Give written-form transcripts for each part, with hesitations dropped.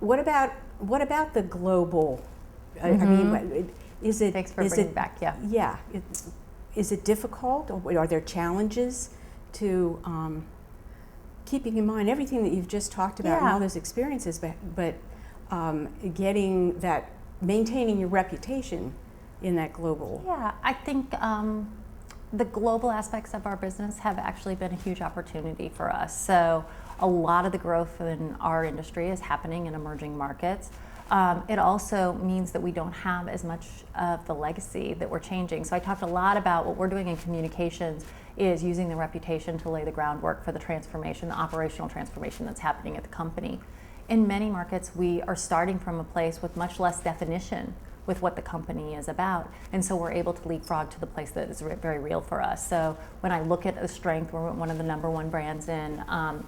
What about the global? I mean, is it? Thanks for is bringing it it back. Yeah. Yeah. Is it difficult, or are there challenges to keeping in mind everything that you've just talked about and all those experiences, but getting that, maintaining your reputation in that global? Yeah, I think the global aspects of our business have actually been a huge opportunity for us. So a lot of the growth in our industry is happening in emerging markets. It also means that we don't have as much of the legacy that we're changing. So I talked a lot about what we're doing in communications is using the reputation to lay the groundwork for the transformation, the operational transformation that's happening at the company. In many markets, we are starting from a place with much less definition with what the company is about. And so we're able to leapfrog to the place that is very real for us. So when I look at the strength, we're one of the #1 brands in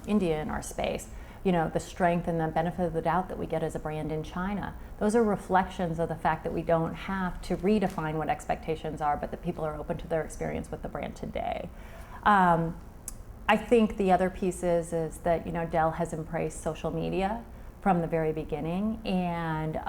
India in our space. You know, the strength and the benefit of the doubt that we get as a brand in China. Those are reflections of the fact that we don't have to redefine what expectations are, but that people are open to their experience with the brand today. I think the other piece is that, you know, Dell has embraced social media from the very beginning and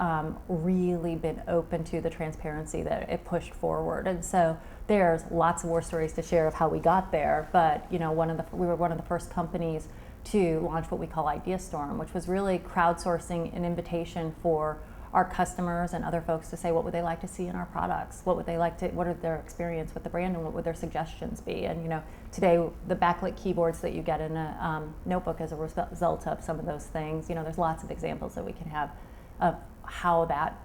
really been open to the transparency that it pushed forward. And so there's lots of war stories to share of how we got there, but you know, we were one of the first companies to launch what we call Idea Storm, which was really crowdsourcing an invitation for our customers and other folks to say what would they like to see in our products, what are their experience with the brand, and what would their suggestions be. And you know, today the backlit keyboards that you get in a notebook as a result of some of those things, you know, there's lots of examples that we can have of how that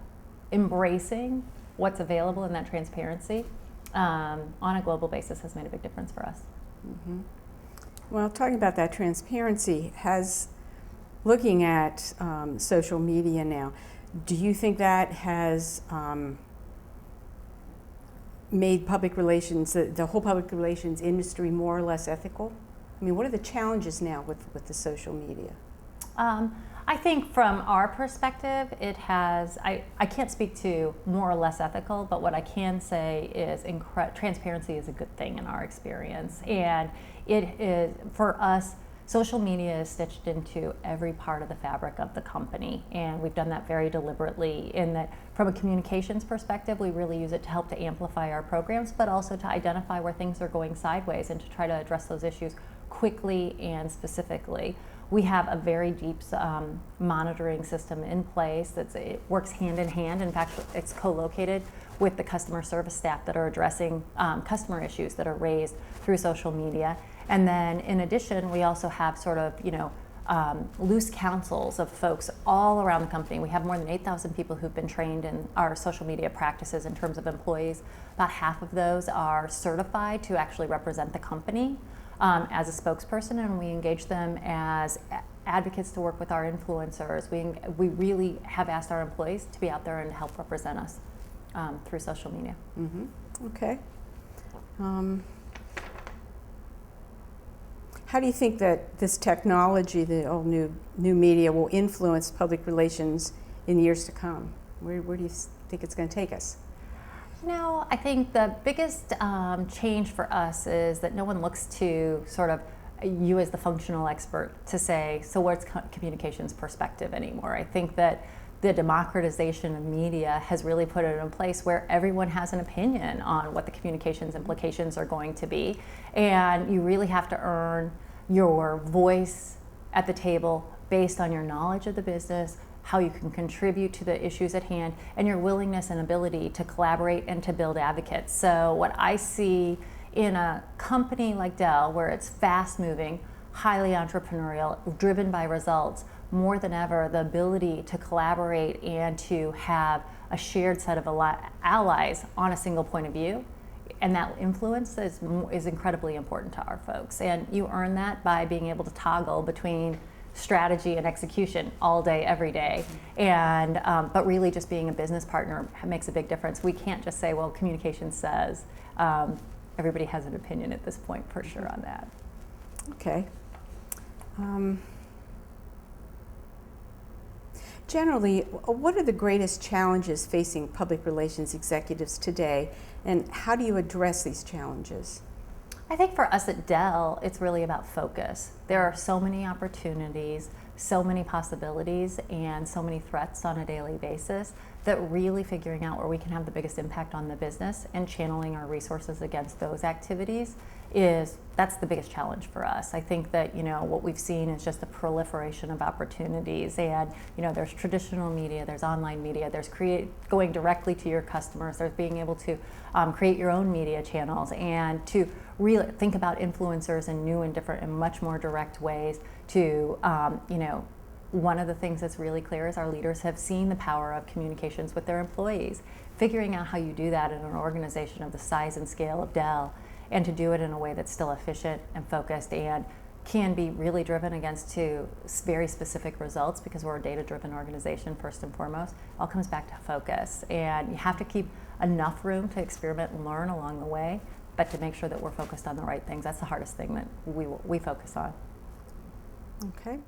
embracing what's available in that transparency on a global basis has made a big difference for us. Mm-hmm. Well, talking about that transparency, looking at social media now, do you think that has made public relations, the whole public relations industry, more or less ethical? I mean, what are the challenges now with the social media? I think from our perspective, it has, I can't speak to more or less ethical, but what I can say is transparency is a good thing in our experience. And it is, for us, social media is stitched into every part of the fabric of the company. And we've done that very deliberately in that from a communications perspective, we really use it to help to amplify our programs, but also to identify where things are going sideways and to try to address those issues quickly and specifically. We have a very deep monitoring system in place it works hand in hand. In fact, it's co-located with the customer service staff that are addressing customer issues that are raised through social media. And then in addition, we also have sort of, you know, loose councils of folks all around the company. We have more than 8,000 people who've been trained in our social media practices in terms of employees. About half of those are certified to actually represent the company as a spokesperson, and we engage them as advocates to work with our influencers. We really have asked our employees to be out there and help represent us through social media. Mm-hmm. Okay. How do you think that this technology, the all new media, will influence public relations in years to come? Where do you think it's going to take us? You know, I think the biggest change for us is that no one looks to sort of you as the functional expert to say, so what's communications perspective anymore? I think that the democratization of media has really put it in a place where everyone has an opinion on what the communications implications are going to be. And you really have to earn your voice at the table based on your knowledge of the business, how you can contribute to the issues at hand, and your willingness and ability to collaborate and to build advocates. So what I see in a company like Dell, where it's fast moving, highly entrepreneurial, driven by results, more than ever, the ability to collaborate and to have a shared set of allies on a single point of view, and that influence is incredibly important to our folks. And you earn that by being able to toggle between strategy and execution all day, every day. And but really just being a business partner makes a big difference. We can't just say, well, communication says. Everybody has an opinion at this point, for sure, on that. Okay. Generally, what are the greatest challenges facing public relations executives today, and how do you address these challenges? I think for us at Dell, it's really about focus. There are so many opportunities. so many possibilities and so many threats on a daily basis that really figuring out where we can have the biggest impact on the business and channeling our resources against those activities that's the biggest challenge for us. I think that, you know, what we've seen is just the proliferation of opportunities, and, you know, there's traditional media, there's online media, there's going directly to your customers, there's being able to create your own media channels and to really think about influencers in new and different and much more direct ways to, you know, one of the things that's really clear is our leaders have seen the power of communications with their employees. Figuring out how you do that in an organization of the size and scale of Dell, and to do it in a way that's still efficient and focused and can be really driven against to very specific results, because we're a data-driven organization first and foremost, all comes back to focus. And you have to keep enough room to experiment and learn along the way, but to make sure that we're focused on the right things. That's the hardest thing that we focus on. Okay.